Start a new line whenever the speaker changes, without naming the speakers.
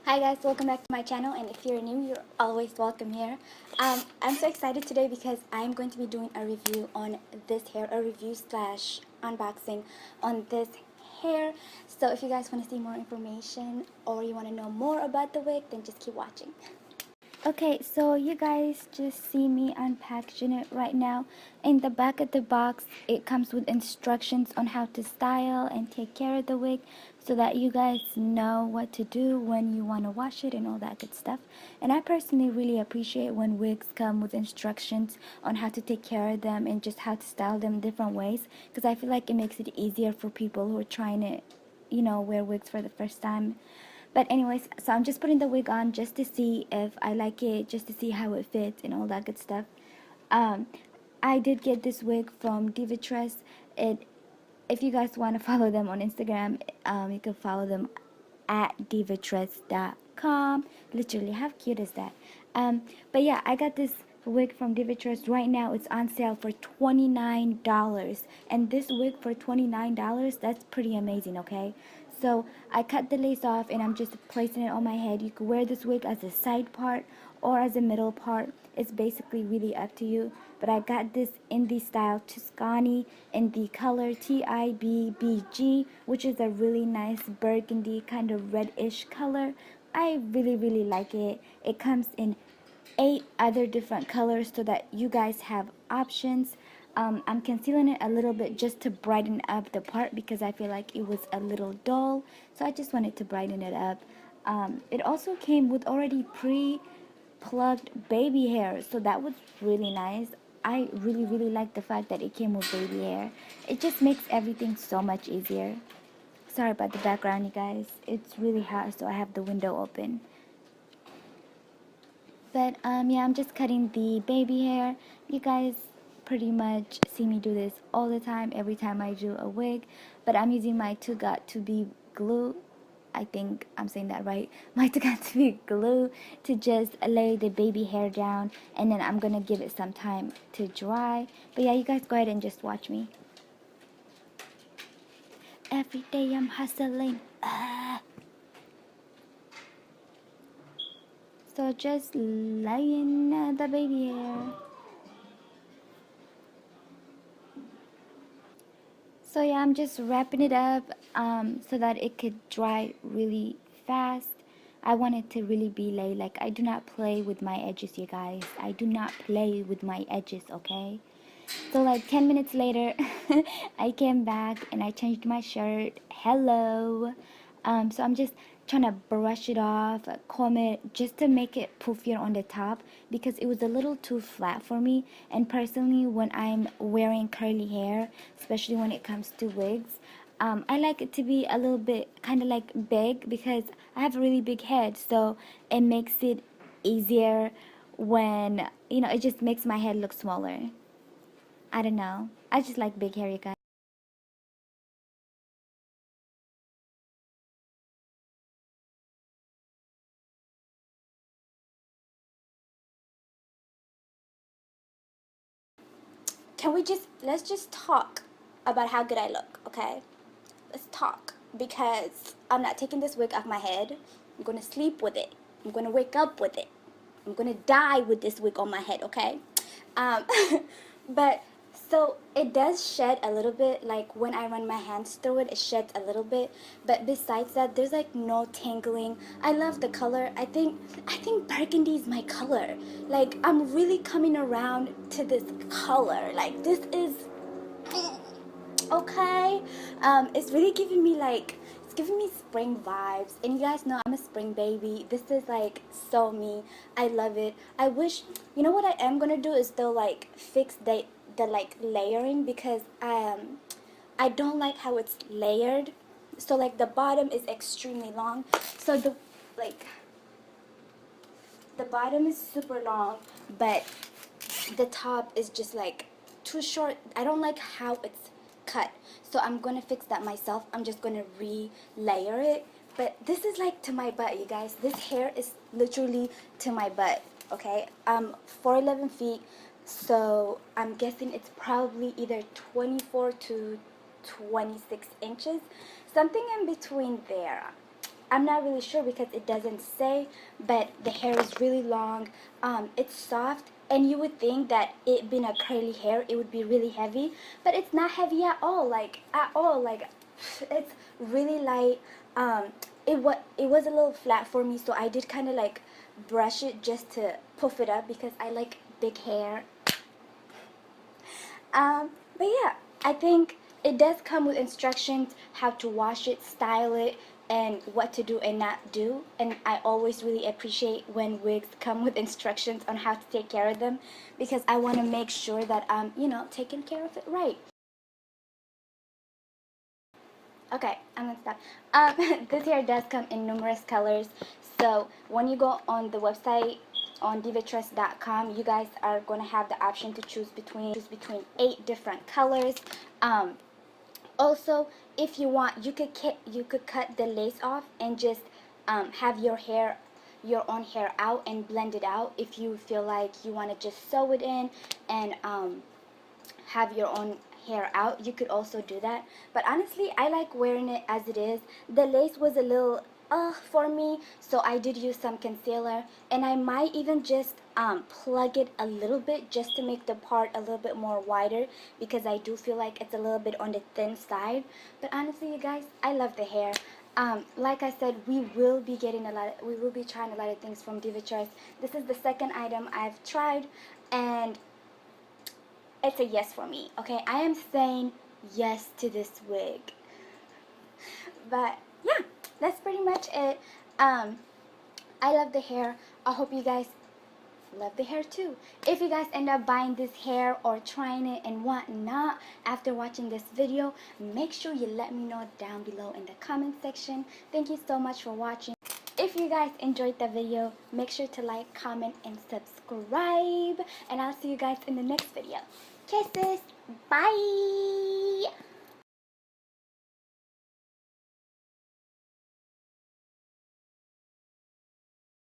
Hi guys, welcome back to my channel, and if you're new, you're always welcome here. I'm so excited today because I'm going to be doing a review on this hair, a review slash unboxing on this hair. So if you guys want to see more information or you want to know more about the wig, then just keep watching. Okay, so you guys just see me unpackaging it right now. In the back of the box, it comes with instructions on how to style and take care of the wig so that you guys know what to do when you want to wash it and all that good stuff. And I personally really appreciate when wigs come with instructions on how to take care of them and just how to style them different ways, because I feel like it makes it easier for people who are trying to, wear wigs for the first time. But anyways, so I'm just putting the wig on just to see if I like it, just to see how it fits and all that good stuff. I did get this wig from DIVATRESS. If you guys want to follow them on Instagram, you can follow them at divatress.com. Literally, how cute is that? But yeah, I got this wig from DIVATRESS. Right now it's on sale for $29, and this wig for $29, that's pretty amazing. Okay, so I cut the lace off and I'm just placing it on my head. You could wear this wig as a side part or as a middle part. It's basically really up to you, but I got this in the style Tuscany in the color TIBBG, which is a really nice burgundy kind of reddish color. I really like it. It comes in 8 other different colors so that you guys have options. I'm concealing it a little bit just to brighten up the part because I feel like it was a little dull, so I just wanted to brighten it up. It also came with already pre-plucked baby hair, so that was really nice. I really like the fact that it came with baby hair. It just makes everything so much easier. Sorry about the background, you guys. It's really hot, so I have the window open. But yeah, I'm just cutting the baby hair. You guys pretty much see me do this all the time, every time I do a wig. But I'm using my Too Got To Be glue. I think I'm saying that right. My Too Got To Be glue to just lay the baby hair down, and then I'm gonna give it some time to dry. But yeah, you guys go ahead and just watch me. Every day I'm hustling. So just laying the baby hair. So yeah, I'm just wrapping it up so that it could dry really fast. I want it to really be laid. Like, I do not play with my edges, you guys. I do not play with my edges, okay? So like 10 minutes later, I came back and I changed my shirt. Hello. So I'm just trying to brush it off, comb it, just to make it poofier on the top because it was a little too flat for me. And personally, when I'm wearing curly hair, especially when it comes to wigs, I like it to be a little bit kind of like big because I have a really big head, so it makes it easier when, it just makes my head look smaller. I don't know. I just like big hair, you guys. Let's just talk about how good I look, okay? Let's talk, because I'm not taking this wig off my head. I'm gonna sleep with it. I'm gonna wake up with it. I'm gonna die with this wig on my head, okay? Um, but so it does shed a little bit, like when I run my hands through it, it sheds a little bit. But besides that, there's like no tangling. I love the color. I think burgundy is my color. Like, I'm really coming around to this color. Like, this is okay. It's really giving me it's giving me spring vibes, and you guys know I'm a spring baby. This is like so me. I love it. I wish, you know what I am gonna do is still like fix the like layering, because I don't like how it's layered. So like the bottom is extremely long, so the bottom is super long, but the top is just like too short. I don't like how it's cut, so I'm gonna fix that myself. I'm just gonna re-layer it. But this is like to my butt, you guys. This hair is literally to my butt, okay? 4'11" feet, so I'm guessing it's probably either 24 to 26 inches, something in between there. I'm not really sure because it doesn't say, but the hair is really long. It's soft, and you would think that it being a curly hair, it would be really heavy, but it's not heavy at all. Like it's really light. It was a little flat for me, so I did kind of like brush it just to puff it up because I like big hair. But yeah, I think it does come with instructions how to wash it, style it, and what to do and not do. And I always really appreciate when wigs come with instructions on how to take care of them, because I want to make sure that I'm, taking care of it right. Okay, I'm gonna stop. This hair does come in numerous colors, so when you go on the website on DIVATRESS.com, you guys are gonna have the option to choose between 8 different colors. Also, if you want, you could cut the lace off and just have your own hair out and blend it out. If you feel like you want to just sew it in and have your own hair out, you could also do that. But honestly, I like wearing it as it is. The lace was a little for me, so I did use some concealer, and I might even just plug it a little bit just to make the part a little bit more wider, because I do feel like it's a little bit on the thin side. But honestly, you guys, I love the hair. Like I said, we will be trying a lot of things from DIVATRESS. This is the second item I've tried, and it's a yes for me. Okay, I am saying yes to this wig. But yeah, that's pretty much it. I love the hair. I hope you guys love the hair too. If you guys end up buying this hair or trying it and whatnot after watching this video, make sure you let me know down below in the comment section. Thank you so much for watching. If you guys enjoyed the video, make sure to like, comment, and subscribe. And I'll see you guys in the next video. Kisses. Bye.